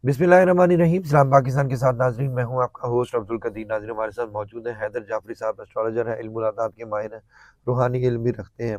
बिस्मिल्लाहिर्रहमानिर्रहीम। सलाम पाकिस्तान के साथ नाजरीन, मैं हूं आपका होस्ट अब्दुल कदीर। नाजरीन, हमारे साथ मौजूद है हैदर जाफरी साहब, एस्ट्रोलॉजर है, इल्मुल अदात के माहिर हैं, रूहानी इल्म भी रखते हैं।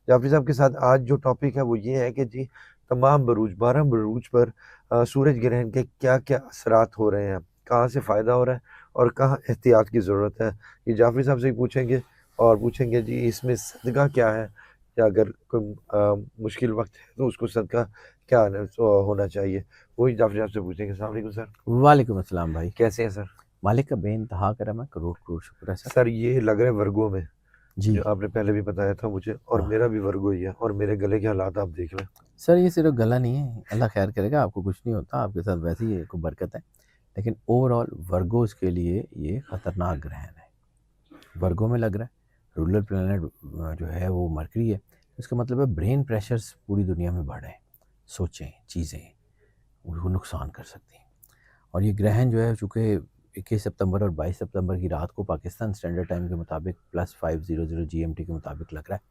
जाफरी साहब के साथ आज जो टॉपिक है वो ये है कि जी तमाम बरूज 12 बरूज पर सूरज ग्रहण के क्या क्या असरात हो रहे हैं, कहाँ से फ़ायदा हो रहा है और कहाँ एहतियात की ज़रूरत है। ये जाफरी साहब से ही पूछेंगे और पूछेंगे जी इसमें सदका क्या है, या अगर कोई मुश्किल वक्त है तो उसको सदका क्या होना चाहिए, वही जाफरी साहब से पूछेंगे। अस्सलाम वालेकुम सर, वालेकुम अस्सलाम भाई। कैसे हैं सर? मालिक का बेइंतहा करम है, करोड़ करोड़ शुक्र है सर। सर ये लग रहा है वर्गो में, जी। जो आपने पहले भी बताया था मुझे, और हाँ मेरा भी वर्गो ही है, और मेरे गले के हालात आप देख लें। सर, ये सिर्फ गला नहीं है, अल्लाह खैर करेगा, आपको कुछ नहीं होता, आपके साथ वैसे ही कोई बरकत है। लेकिन ओवरऑल वर्गोस के लिए ये ख़तरनाक ग्रहण है। वर्गो में लग रहा है, रूलर प्लैनेट जो है वो मरकरी है। इसका मतलब है ब्रेन प्रेशर्स पूरी दुनिया में बढ़ रहे हैं। सोचें चीज़ें उनको नुकसान कर सकती हैं। और ये ग्रहण जो है चूँकि 21 सितंबर और 22 सितंबर की रात को पाकिस्तान स्टैंडर्ड टाइम के मुताबिक +5:00 GMT के मुताबिक लग रहा है।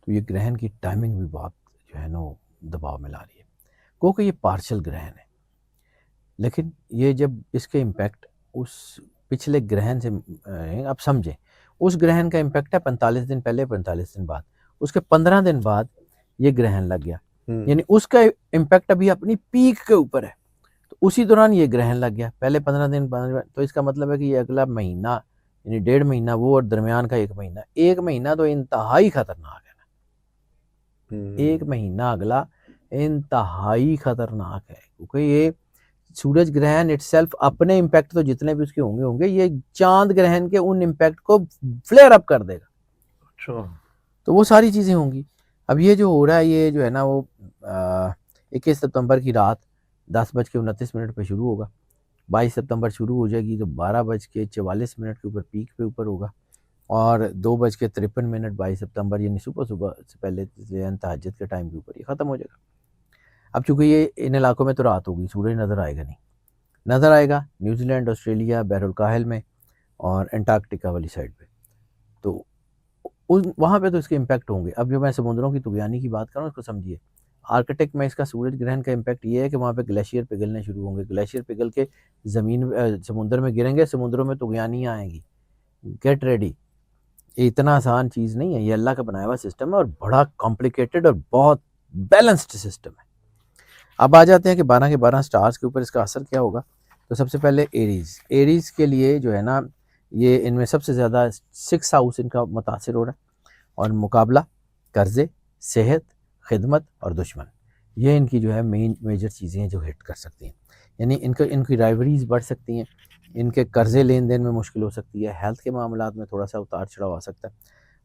तो ये ग्रहण की टाइमिंग भी बहुत जो है ना वो दबाव में ला रही है। क्योंकि ये पार्शियल ग्रहण है, लेकिन ये जब इसके इम्पैक्ट उस पिछले ग्रहण से आप समझें, उस ग्रहण का इम्पैक्ट है 45 दिन पहले, 45 दिन बाद, उसके 15 दिन बाद ये ग्रहण लग गया। यानी उसका इम्पैक्ट अभी अपनी पीक के ऊपर है, तो उसी दौरान ये ग्रहण लग गया। पहले 15 दिन तो इसका मतलब है कि ये अगला महीना, यानी 1.5 महीना वो, और दरमियान का 1 महीना, 1 महीना तो इंतहाई खतरनाक है। 1 महीना अगला इंतहाई खतरनाक है, क्योंकि ये सूरज ग्रहण इटसेल्फ अपने इम्पैक्ट तो जितने भी उसके होंगे होंगे, ये चांद ग्रहण के उन इम्पैक्ट को फ्लेयर अप कर देगा। अच्छा। तो वो सारी चीज़ें होंगी। अब ये जो हो रहा है, ये जो है ना वो 21 सितंबर की रात 10:29 पे शुरू होगा। 22 सितंबर शुरू हो जाएगी तो 12:44 के ऊपर पीक पे ऊपर होगा, और 2:53 22 सितंबर यानी सुबह सुबह से पहले तहज्जुद के टाइम के ऊपर ये ख़त्म हो जाएगा। अब चूंकि ये इन इलाकों में तो रात होगी, सूरज नज़र आएगा नहीं। नज़र आएगा न्यूजीलैंड, ऑस्ट्रेलिया, बहरुल काहिल में और एंटार्कटिका वाली साइड पे। तो उस वहाँ पे तो इसके इम्पैक्ट होंगे। अब जो मैं समुद्रों की तुगयानी की बात कर रहा हूँ, उसको समझिए। आर्कटिक में इसका सूरज ग्रहण का इम्पैक्ट ये है कि वहाँ पे ग्लेशियर पिघलने शुरू होंगे। ग्लेशियर पिघल के समुद्र में गिरेंगे, समुद्रों में तुगयानियाँ आएंगी। Get ready. ये इतना आसान चीज़ नहीं है, ये अल्लाह का बनाया हुआ सिस्टम है, और बड़ा कॉम्प्लिकेटेड और बहुत बैलेंस्ड सिस्टम है। अब आ जाते हैं कि 12 के 12 स्टार्स के ऊपर इसका असर क्या होगा। तो सबसे पहले एरीज के लिए जो है ना, ये इनमें सबसे ज़्यादा 6 हाउस इनका मुतासर हो रहा है, और मुकाबला, कर्जे, सेहत, खिदमत और दुश्मन, ये इनकी जो है मेजर चीज़ें हैं जो हिट कर सकती हैं। यानी इनकी राइवरीज बढ़ सकती हैं, इनके कर्जे लेन देन में मुश्किल हो सकती है, हेल्थ के मामलात में थोड़ा सा उतार चढ़ाव आ सकता है,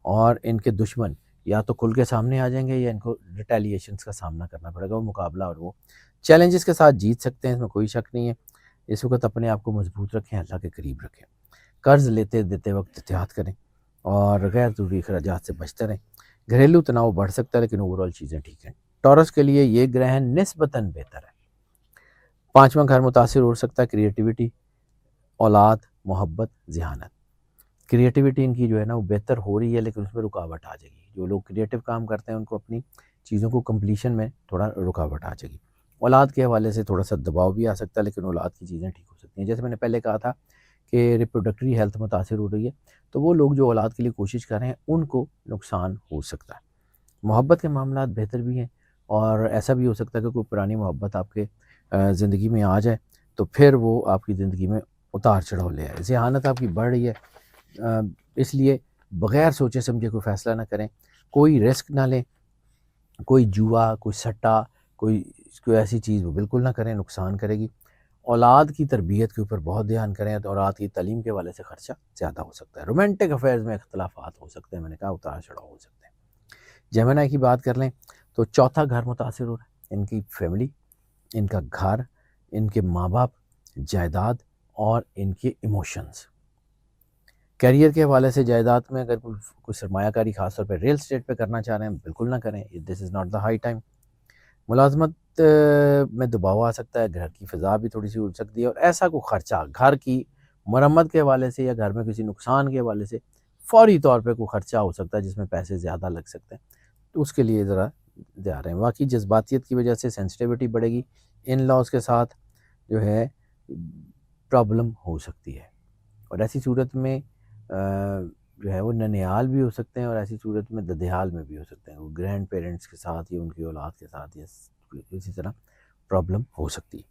और इनके दुश्मन या तो खुल के सामने आ जाएंगे या इनको रिटेलिएशंस का सामना करना पड़ेगा। वो मुकाबला और वो चैलेंजेस के साथ जीत सकते हैं, इसमें कोई शक नहीं है। इस वक्त अपने आप को मजबूत रखें, अल्लाह के करीब रखें, कर्ज लेते देते वक्त एहतियात करें, और गैर ज़रूरी अखराजात से बचते रहें। घरेलू तनाव बढ़ सकता है, लेकिन ओवरऑल चीज़ें ठीक हैं। टॉरस के लिए ये ग्रहण निस्बतन बेहतर है। 5वां घर मुतासिर हो सकता है क्रिएटिविटी, औलाद, मोहब्बत, ज़हानत। क्रिएटिविटी इनकी जो है ना वो बेहतर हो रही है, लेकिन उसमें रुकावट आ जाएगी। जो लोग क्रिएटिव काम करते हैं उनको अपनी चीज़ों को कंप्लीशन में थोड़ा रुकावट आ जाएगी। औलाद के हवाले से थोड़ा सा दबाव भी आ सकता है, लेकिन औलाद की चीज़ें ठीक हो सकती हैं। जैसे मैंने पहले कहा था कि रिप्रोडक्टरी हेल्थ मुतासर हो रही है, तो वो लोग जो औलाद के लिए कोशिश कर रहे हैं उनको नुकसान हो सकता है। मोहब्बत के मामला बेहतर भी हैं, और ऐसा भी हो सकता है कि कोई पुरानी मोहब्बत आपके ज़िंदगी में आ जाए, तो फिर वो आपकी ज़िंदगी में उतार चढ़ाव ले आए। ज़हानत आपकी बढ़ रही है, इसलिए बग़ैर सोचे समझे कोई फ़ैसला ना करें, कोई रिस्क ना लें, कोई जुआ, कोई सट्टा, कोई कोई ऐसी चीज़ वो बिल्कुल ना करें, नुकसान करेगी। औलाद की तरबियत के ऊपर बहुत ध्यान करें, तो औलाद की तालीम के हवाले से ख़र्चा ज़्यादा हो सकता है। रोमांटिक अफेयर्स में इख्तलाफात हो सकते हैं, मैंने कहा उतार चढ़ाव हो सकते हैं। जेमिनी की बात कर लें तो चौथा घर मुतासिर हो रहा है, इनकी फैमिली, इनका घर, इनके माँ बाप, जायदाद और इनके इमोशंस। करियर के हवाले से जायदाद में अगर कोई सरमायाकारी खासतौर पर रियल स्टेट पे करना चाह रहे हैं, बिल्कुल ना करें, this is not the high time. मुलाजमत में दबाव आ सकता है, घर की फ़िज़ा भी थोड़ी सी उड़ सकती है, और ऐसा कोई ख़र्चा घर की मरम्मत के हवाले से या घर में किसी नुकसान के हवाले से फ़ौरी तौर पे कोई ख़र्चा हो सकता है जिसमें पैसे ज़्यादा लग सकते हैं, तो उसके लिए ज़रा ध्यान रहें। बाकी जज्बातियत की वजह से सेंसिटिविटी बढ़ेगी इन लॉज़ के साथ, जो है प्रॉब्लम हो सकती है। और ऐसी सूरत में जो है वो ननिहाल भी हो सकते हैं और ऐसी सूरत में ददियाल में भी हो सकते हैं। वो ग्रैंड पेरेंट्स के साथ या उनकी औलाद के साथ या इसी तरह प्रॉब्लम हो सकती है।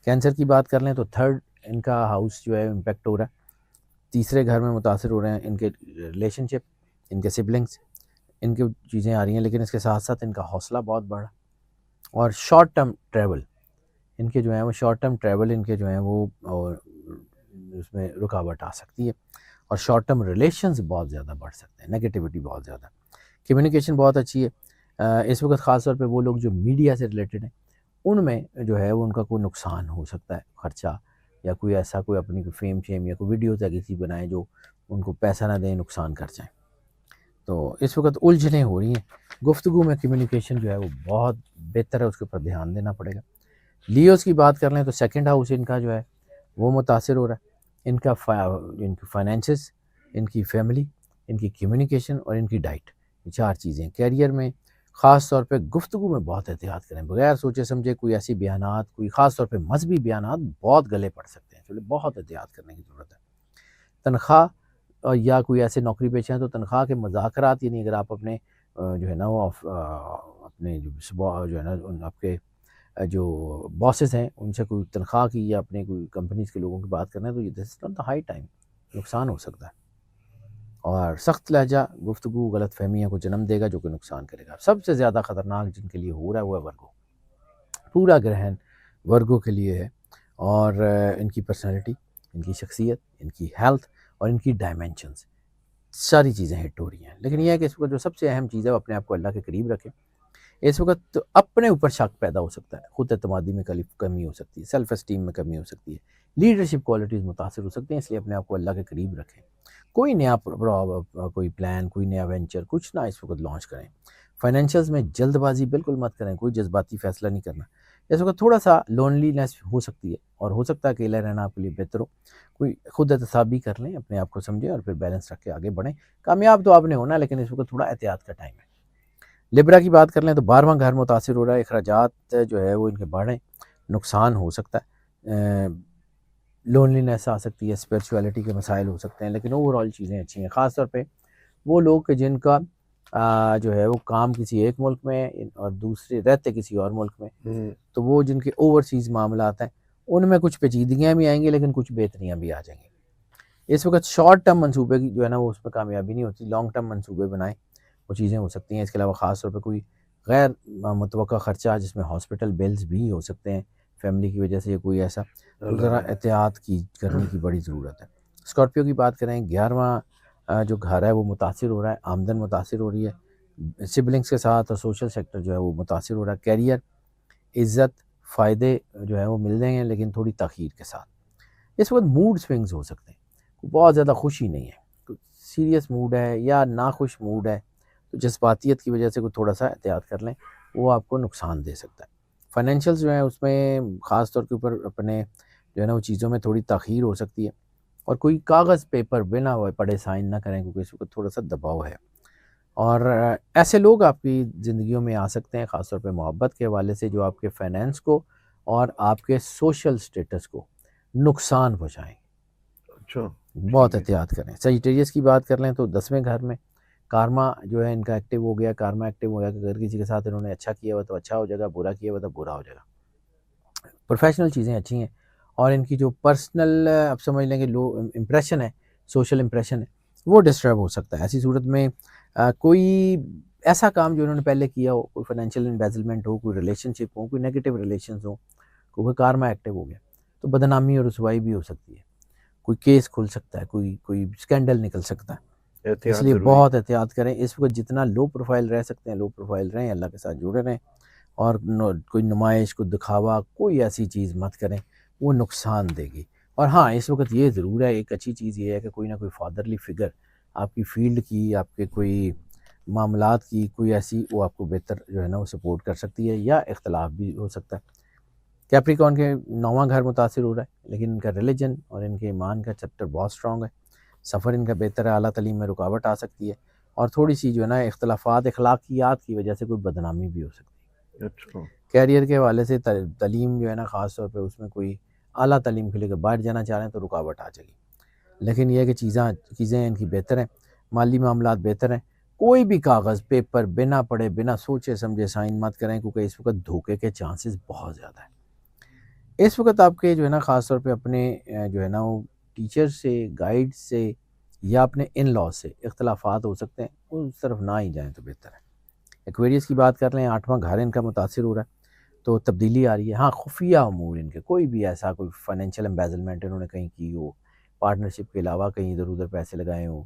कैंसर की बात कर लें तो थर्ड इनका हाउस जो है इम्पेक्ट हो रहा है। तीसरे घर में मुतासर हो रहे हैं इनके रिलेशनशिप, इनके सिबलिंग्स, इनकी चीज़ें आ रही हैं, लेकिन इसके साथ साथ इनका हौसला बहुत बढ़ा और शॉर्ट टर्म ट्रैवल इनके जो है वो शॉर्ट टर्म ट्रैवल इनके जो है वो और उसमें रुकावट आ सकती है और शॉर्ट टर्म रिलेशंस बहुत ज़्यादा बढ़ सकते हैं, नेगेटिविटी बहुत ज़्यादा। कम्युनिकेशन बहुत अच्छी है। इस वक्त ख़ास तौर पे वो लोग जो मीडिया से रिलेटेड हैं उनमें जो है वो उनका कोई नुकसान हो सकता है, खर्चा या कोई ऐसा कोई अपनी कोई फेम शेम या कोई वीडियो तक ऐसी बनाए जो उनको पैसा ना दें, नुकसान कर जाएँ। तो इस वक्त उलझनें हो रही हैं। गुफ्तगू में कम्युनिकेशन जो है वो बहुत बेहतर है, उसके ऊपर ध्यान देना पड़ेगा। लियोज़ की बात कर लें तो सेकंड हाउस इनका जो है वो मुतासिर हो रहा है। इनकी फाइनेंसेस, इनकी फैमिली, इनकी कम्युनिकेशन और इनकी डाइट, ये 4 चीज़ें। करियर में ख़ास तौर पे गुफ्तगू में बहुत एहतियात करें, बगैर सोचे समझे कोई ऐसी बयानात, कोई ख़ास तौर पे मज़हबी बयानात बहुत गले पड़ सकते हैं, इसलिए बहुत एहतियात करने की ज़रूरत है। तनख्वाह या कोई ऐसे नौकरी पेशा हैं तो तनख्वाह के मज़ाकरात, यानी अगर आप अपने जो है ना वो अपने जो है ना आपके जो बॉसेस हैं उनसे कोई तनख्वाह की या अपने कोई कंपनीज़ के लोगों की बात करना है तो ये this is not the high time, नुकसान हो सकता है। और सख्त लहजा गुफ्तगू गलतफ़हमियों को जन्म देगा जो कि नुकसान करेगा। सबसे ज़्यादा ख़तरनाक जिनके लिए हो रहा है वो है वर्गो। पूरा ग्रहण वर्गो के लिए है और इनकी पर्सनैलिटी, इनकी शख्सियत, इनकी हेल्थ और इनकी डायमेंशंस सारी चीज़ें हिट हो रही हैं। लेकिन ये है कि इस वक़्त जो सबसे अहम चीज़ है वो अपने आप को अल्लाह के करीब रखें। इस वक़्त तो अपने ऊपर शक पैदा हो सकता है, खुद एतमादी में कमी हो सकती है, सेल्फ एस्टीम में कमी हो सकती है, लीडरशिप क्वालिटीज़ मुतासिर हो सकती हैं, इसलिए अपने आप को अल्लाह के करीब रखें। कोई नया कोई प्लान, कोई नया वेंचर कुछ ना इस वक़्त लॉन्च करें। फाइनेंशियल्स में जल्दबाज़ी बिल्कुल मत करें, कोई जज़्बाती फ़ैसला नहीं करना। इस वक़्त थोड़ा-सा लोनलीनेस हो सकती है और हो सकता है अकेला रहना आपके लिए बेहतर हो। कोई खुद एहतसाबी कर लें, अपने आप को समझें और फिर बैलेंस रख के आगे बढ़ें। कामयाब तो आपने होना है, लेकिन इस वक़्त थोड़ा एहतियात का टाइम है। लिब्रा की बात कर लें तो 12वां घर मुतासिर हो रहा है, अखराजात जो है वो इनके बढ़ रहे हैं, नुकसान हो सकता है, लोनलीनेस आ सकती है, स्पिरिचुअलिटी के मसाइल हो सकते हैं, लेकिन ओवरऑल चीज़ें अच्छी हैं। ख़ास तौर पे वो लोग कि जिनका जो है वो काम किसी एक मुल्क में है और दूसरे रहते किसी और मुल्क में, तो वो जिनके ओवरसीज़ मामलात हैं उनमें कुछ पेचीदगियाँ भी आएँगी, लेकिन कुछ बेहतरियाँ भी आ जाएँगी। इस वक़्त शॉर्ट टर्म मंसूबे की जो है ना वो उसमें कामयाबी नहीं होती, लॉन्ग टर्म मंसूबे बनाएँ, वो चीज़ें हो सकती हैं। इसके अलावा ख़ास तौर पे कोई गैर मुतवक्का ख़र्चा जिसमें हॉस्पिटल बिल्स भी हो सकते हैं फैमिली की वजह से या कोई ऐसा, तो ज़रा एहतियात करने की बड़ी ज़रूरत है। स्कॉर्पियो की बात करें, 11वां जो घर है वो मुतासिर हो रहा है, आमदन मुतासिर हो रही है, सिबलिंग्स के साथ और सोशल सेक्टर जो है वो मुतासिर हो रहा है। करियर, इज़्ज़त, फ़ायदे जो है वो मिल रहे हैं, लेकिन थोड़ी ताख़ीर के साथ। इस वक़्त मूड स्विंग्स हो सकते हैं, बहुत ज़्यादा खुशी नहीं है, तो सीरियस मूड है या नाखुश मूड है, तो जज़्बातियत की वजह से कोई थोड़ा-सा एहतियात कर लें, वो आपको नुकसान दे सकता है। फाइनेंशियल्स जो है उसमें ख़ास तौर के ऊपर अपने जो है ना वो चीज़ों में थोड़ी ताख़ीर हो सकती है और कोई कागज़ पेपर बिना पढ़े साइन ना करें, क्योंकि इसको थोड़ा-सा दबाव है। और ऐसे लोग आपकी ज़िंदगियों में आ सकते हैं, ख़ास तौर पे मोहब्बत के हवाले से, जो आपके फाइनेंस को और आपके सोशल स्टेटस को नुकसान पहुँचाएँ। अच्छा, बहुत ठीक है। एहतियात करें। सजिटेरियस की बात कर लें तो 10वें घर में कारमा जो है इनका एक्टिव हो गया, कारमा एक्टिव हो गया कि अगर किसी के साथ इन्होंने अच्छा किया हुआ तो अच्छा हो जाएगा, बुरा किया हुआ तो बुरा हो जाएगा। प्रोफ़ेशनल चीज़ें अच्छी हैं और इनकी जो पर्सनल आप समझ लें कि लो इम्प्रेशन है, सोशल इम्प्रेशन है, वो डिस्टर्ब हो सकता है। ऐसी सूरत में कोई ऐसा काम जो इन्होंने पहले किया हो, कोई फाइनेंशियल एम्बेज़लमेंट हो, कोई रिलेशनशिप हो, कोई नेगेटिव रिलेशंस हो, क्योंकि कारमा एक्टिव हो गया, तो बदनामी और रुसवाई भी हो सकती है। कोई केस खुल सकता है, कोई कोई स्कैंडल निकल सकता है। एहतियात इसलिए ज़रूरी बहुत है। एहतियात करें। इस वक़्त जितना लो प्रोफ़ाइल रह सकते हैं, लो प्रोफ़ाइल रहें, अल्लाह के साथ जुड़े रहें और कोई नुमाइश, कोई दिखावा, कोई ऐसी चीज़ मत करें, वो नुकसान देगी। और हाँ, इस वक़्त ये ज़रूर है, एक अच्छी चीज़ ये है कि कोई ना कोई फ़ादरली फ़िगर आपकी फ़ील्ड की, आपके कोई मामलात की कोई ऐसी, वो आपको बेहतर जो है ना वो सपोर्ट कर सकती है या इख्तलाफ भी हो सकता है। कैप्रिकॉर्न के 9वां घर मुतासिर हो रहा है, लेकिन इनका रिलीजन और इनके ईमान का चैप्टर बहुत स्ट्रॉन्ग है। सफ़र इनका बेहतर है, आला तालीम में रुकावट आ सकती है और थोड़ी-सी जो है ना इख्तलाफात, अखलाकियात की वजह से कोई बदनामी भी हो सकती है। अच्छा, करियर के हवाले से तालीम जो है ना ख़ास तौर पे उसमें कोई आला तालीम के लिए अगर बाहर जाना चाह रहे हैं तो रुकावट आ जाएगी। लेकिन यह है कि चीज़ें इनकी बेहतर हैं, माली मामलात बेहतर हैं। कोई भी कागज़ पेपर बिना पढ़े बिना सोचे समझे साइन मत करें, क्योंकि इस वक्त धोखे के चांसेस बहुत ज़्यादा है। इस वक्त आपके जो है ना ख़ास तौर पे अपने जो है ना वो टीचर से, गाइड से या अपने इन लॉ से इख्तलाफात हो सकते हैं, उस तरफ ना ही जाएं तो बेहतर है। एक्वेरियस की बात कर लें, 8वां घर इनका मुतासिर हो रहा है, तो तब्दीली आ रही है। हाँ, खुफिया अमूर इनके, कोई भी ऐसा कोई फाइनेंशियल एम्बेज़लमेंट इन्होंने कहीं की हो, पार्टनरशिप के अलावा कहीं इधर-उधर पैसे लगाए हों,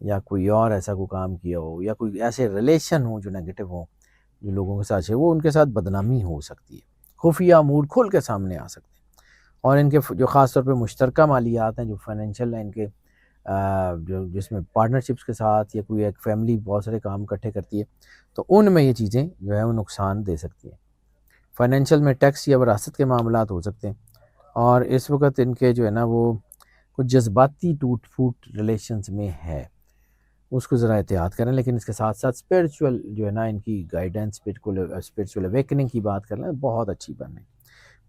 या कोई और ऐसा कोई काम किया हो, या कोई ऐसे रिलेशन हो जो नेगेटिव हों, जो लोगों के साथ है, वो उनके साथ बदनामी हो सकती है। खुफिया अमूर खुल के सामने आ सकते हैं। और इनके जो ख़ास तौर पे मुश्तरका मालियात हैं, जो फाइनेंशियल हैं इनके, जो जिसमें पार्टनरशिप्स के साथ या कोई एक फैमिली बहुत सारे काम इकट्ठे करती है, तो उनमें ये चीज़ें जो है वो नुकसान दे सकती हैं। फाइनेंशियल में टैक्स या विरासत के मामलात हो सकते हैं। और इस वक्त इनके जो है ना वो कुछ जज्बाती टूट फूट रिलेशंस में है, उसको ज़रा एहतियात करें। लेकिन इसके साथ साथ स्पिरिचुअल जो है ना इनकी गाइडेंस, स्पिरिचुअल अवेकनिंग की बात कर लें, बहुत अच्छी बन रही।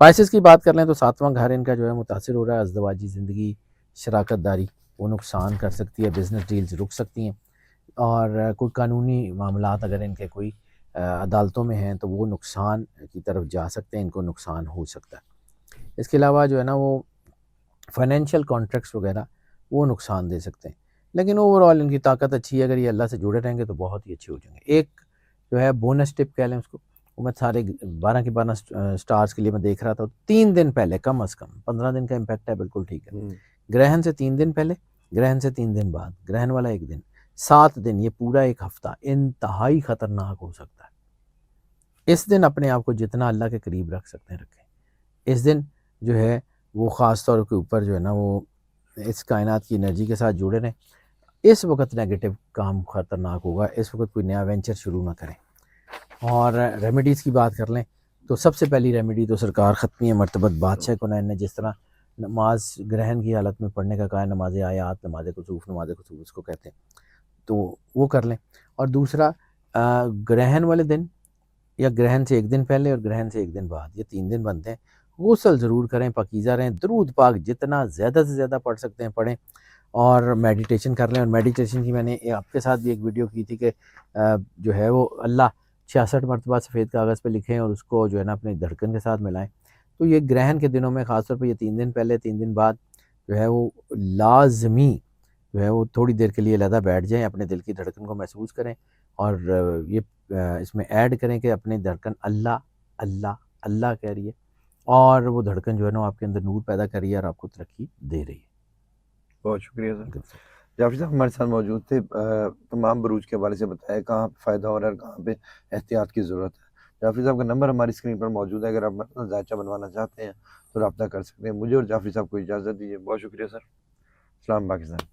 पाइसेस की बात कर लें तो 7वां घर इनका जो है मुतासिर हो रहा है। अज़दवाजी ज़िंदगी, शराकत दारी वो नुकसान कर सकती है, बिज़नेस डील्स रुक सकती हैं। और कोई कानूनी मामलात अगर इनके कोई अदालतों में हैं तो वो नुकसान की तरफ जा सकते हैं, इनको नुकसान हो सकता है। इसके अलावा जो है ना वो फाइनेंशियल कॉन्ट्रैक्ट्स वगैरह वो नुकसान दे सकते हैं। लेकिन ओवरऑल इनकी ताकत अच्छी है, अगर ये अल्लाह से जुड़े रहेंगे तो बहुत ही अच्छे हो जाएंगे। एक जो है बोनस टिप कह लें उसको, वो मैं सारे 12 के 12 स्टार्स के लिए मैं देख रहा था, 3 दिन पहले कम अज़ कम, 15 दिन का इम्पैक्ट है, बिल्कुल ठीक है। ग्रहण से 3 दिन पहले, ग्रहण से 3 दिन बाद, ग्रहण वाला 1 दिन, 7 दिन, ये पूरा 1 हफ्ता इंतहाई ख़तरनाक हो सकता है। इस दिन अपने आप को जितना अल्लाह के करीब रख सकते हैं रखें। इस दिन जो है वो ख़ास तौर के ऊपर जो है ना वो इस कायनात की एनर्जी के साथ जुड़े रहें। इस वक्त नेगेटिव काम ख़तरनाक होगा, इस वक्त कोई नया वेंचर शुरू ना करें। और रेमेडीज़ की बात कर लें तो सबसे पहली रेमेडी तो सरकार ख़त्मी मरतबत बादशाह कुनैन ने जिस तरह नमाज ग्रहण की हालत में पढ़ने का कहा है, नमाज आयात, नमाज कुसूफ उसको कहते हैं, तो वो कर लें। और दूसरा, ग्रहण वाले दिन या ग्रहण से 1 दिन पहले और ग्रहण से 1 दिन बाद, ये 3 दिन बनते हैं, गुस्ल ज़रूर करें, पाकीज़ा रहें, दरूद पाक जितना ज़्यादा से ज़्यादा पढ़ सकते हैं पढ़ें। और मेडिटेशन कर लें। और मेडिटेशन की मैंने आपके साथ भी एक वीडियो की थी कि जो है वो अल्लाह 66 मरतबा सफ़ेद कागज़ पे लिखें और उसको जो है ना अपनी धड़कन के साथ मिलाएं। तो ये ग्रहण के दिनों में ख़ास तौर पे ये 3 दिन पहले 3 दिन बाद जो है वो लाज़मी जो है वो थोड़ी देर के लिए अलहदा बैठ जाएँ, अपने दिल की धड़कन को महसूस करें। और ये इसमें ऐड करें कि अपनी धड़कन अल्लाह, अल्लाह, अल्लाह कह रही है, और वो धड़कन जो है ना आपके अंदर नूर पैदा कर रही है और आपको तरक्की दे रही है। बहुत शुक्रिया सर। जाफरी साहब हमारे साथ मौजूद थे। तमाम बरूज के हवाले से बताया कहाँ पे फ़ायदा हो रहा है और कहाँ पे एहतियात की ज़रूरत है। जाफरी साहब का नंबर हमारी स्क्रीन पर मौजूद है, अगर आप अपना जायचा बनवाना चाहते हैं तो रब्ता कर सकते हैं। मुझे और जाफरी साहब को इजाज़त दीजिए। बहुत शुक्रिया सर। सलाम पाकिस्तान।